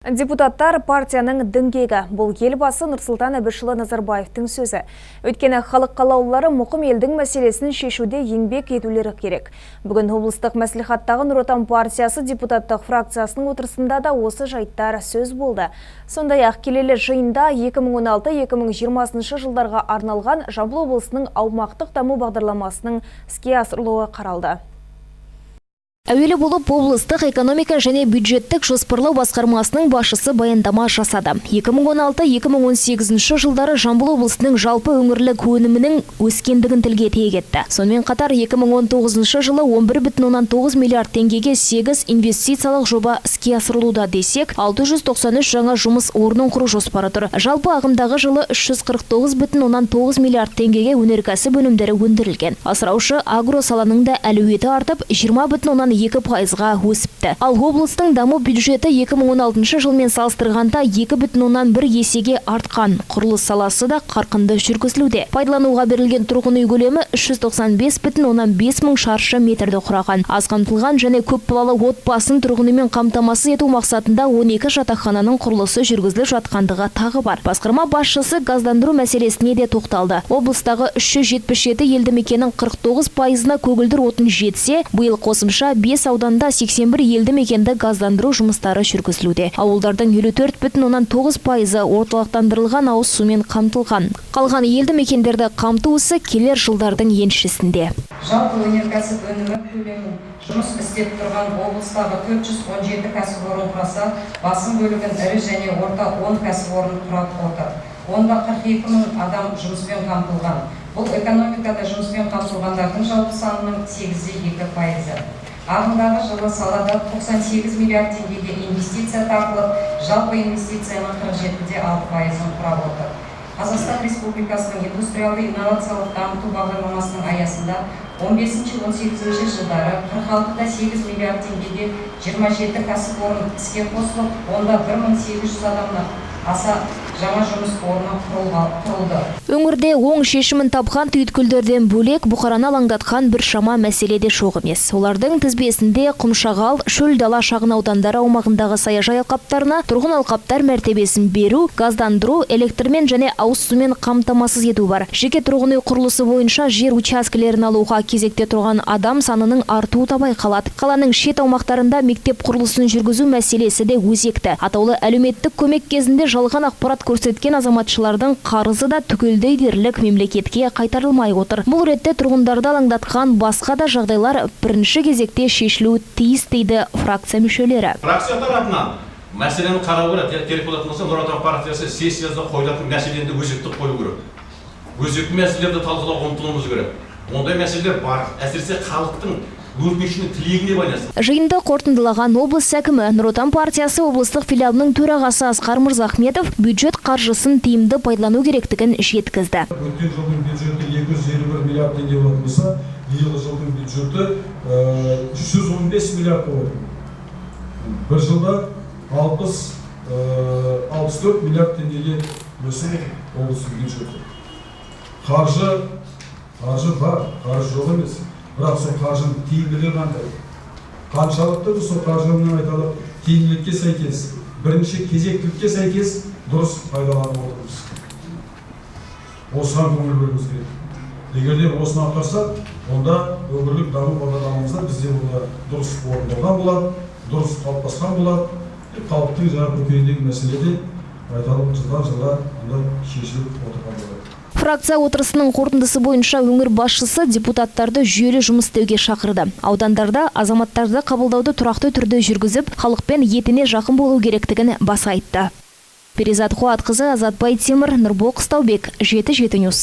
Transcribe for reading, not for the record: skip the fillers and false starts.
Депутаттар партияның діңгегі. Бұл елбасы Нұрсұлтан Әбішұлы Назарбаевтың сөзі. Өйткені халық қалаулылары мұқым елдің мәселесін шешуде еңбек етулері керек. Бүгін облыстық мәслихаттағы Нұр Отан партиясы депутаттық фракциясының отырысында да осы жайттар сөз болды. Сондай-ақ келелі жиында 2016-2020 жылдарға арналған Жамбыл облысының аумақтық даму бағдарламасының іске асырылуы қаралды. Әуелі болып облыстық экономика және бюджеттік жоспарлау басқармасының басшысы баяндама жасады. 2016-2018 жылдары Жамбыл облысының жалпы өңірлік өнімінің өскендігін тілге тиек етті. Сонымен қатар 2019 жылы 11,9 миллиард теңгеге 8 инвестициялық жоба іске асырылуда десек, 693 жаңа жұмыс орнын құру жоспары тұр. Жалпы ағымдағы жылы 349,9 миллиард теңгеге өнеркәсіп өнімдері өндірілген. Асыраушы агро саланың да әлеуеті артып 20,2%-ға өсіпті. Ал облыстың даму бюджеті 2016 жылмен салыстырғанда 2,1 есеге артқан. Құрылыс саласы да қарқынды жүргізілуде. Пайдалануға берілген тұрғын үй көлемі 395,5 мың шаршы метрді құраған. Аз қамтылған және көп балалы отбасын тұрғын үймен қамтамасыз ету мақсатында 12 жатақхананың құрылысы жүргізіліп жатқандығы тағы бар. Басқарма басшысы газдандыру мәселесіне де тоқталды. Облыстағы 377 елді мекеннің 49%-ына көгілдір отын жетсе, биыл қосымша 5 ауданда 81 елді мекенді газдандыру жұмыстары жүргізілуде. Ауылдардың 54,9%-ы орталықтандырылған ауыз сумен қамтылған. Қалған елді мекендерді қамту ісі келер жылдардың еншісінде. Жалпы өнеркәсіп өнімі көлемі жұмыс істеп тұрған облыстағы 417 кәсіпорын құраса, басым бөлігін ірі және орта 10 кәсіпорын құрап отыр. Онда 42 мың адам жұмыспен қамтылған. Бұл экономикада жұмыспен қамтылғандардың жалпы санының 8,2%. Ағымдағы жылы салада 98 миллиард теңгеге инвестиция тартылып, жалпы инвестицияның 47,6%-ын құрап отыр. Қазақстан Республикасының индустриалды инновациялық дамыту бағдарламасының аясында 15-18 жылдары 46,8 миллиард теңгеге 27 кәсіпорын іске қосылып, онда 1800 адамнан аса жаңа жұмыс орны құрылды. Өңірде оң шешімін тапқан түйткілдерден бөлек бұқараны алаңдатқан бір шама мәселеде жоқ емес. Олардың тізбесінде Құмшағал, Шөл дала шағын аудандары аумағындағы саяжай алқаптарына тұрғын алқаптар мәртебесін беру, газдандыру, электрмен және ауыз сумен қамтамасыз ету бар. Жеке тұрғын үй құрылысы бойынша жер учаскелерін алуға кезекте тұрған адам санының артуы да байқалады. Қаланың шет аумақтарында мектеп құрылысын жүргізу мәселесі де өзекті. Атаулы әлеуметтік көмек кезінде жалған ақпарат көрсеткен азаматшылардың қарызы да түгелдей дерлік мемлекетке қайтарылмай отыр. Бұл ретте тұрғындарды алаңдатқан басқа да жағдайлар бірінші кезекте шешілуі тиіс дейді фракция мүшелері. Фракция тарапынан мәселені қарау керек. Керек болатын болса, Нұр Отан партиясы сессияда қойылатын мәселені өзекті қою керек. Өзекті мәселелерді талқылауға ұмтылуымыз керек. Ондай мәселелер бар. Әсіресе халықтың Жиынды қорытындылаған облыс әкімі Нұр Отан партиясы облыстық филиалының төрағасы Асқар Мырзахметов бюджет қаржысын тиімді пайдалану керектігін жеткізді. Өткен жылдың бюджеті 251 миллиард теңге болатын болса, биылғы жылдың бюджеті 115 миллиард болды. Бір жылда 64 миллиард теңгеге өсіп облыстың бюджеті. Қаржы бар, қаржы жоқ емес. Бірақ сол қаржының тиімділігі қандай? Қаншалықты сол қаржының айтылып, тиімділікке сәйкес, бірінші кезектілікке сәйкес дұрыс пайдаланып отырмыз. Осыған көңіл бөлуіміз керек. Егер де осыны атқарсақ, онда өңірлік даму бағдарламамызда бізде онда дұрыс орындалған болады, дұрыс қалыптасқан болады. Халықтың жаңа көкейіндегі мәселеде айтылып жылдар шешіліп отырған болады. Фракция отырысының қорытындысы бойынша өңір басшысы депутаттарды жүйелі жұмыс істеуге шақырды. Аудандарда азаматтарды қабылдауды тұрақты түрде жүргізіп, халықпен етене жақын болу керектігін баса айтты. Перизат Қуатқызы, Азатбай Темір, Нұрбол Қыстаубек, 7-7 Ньюс.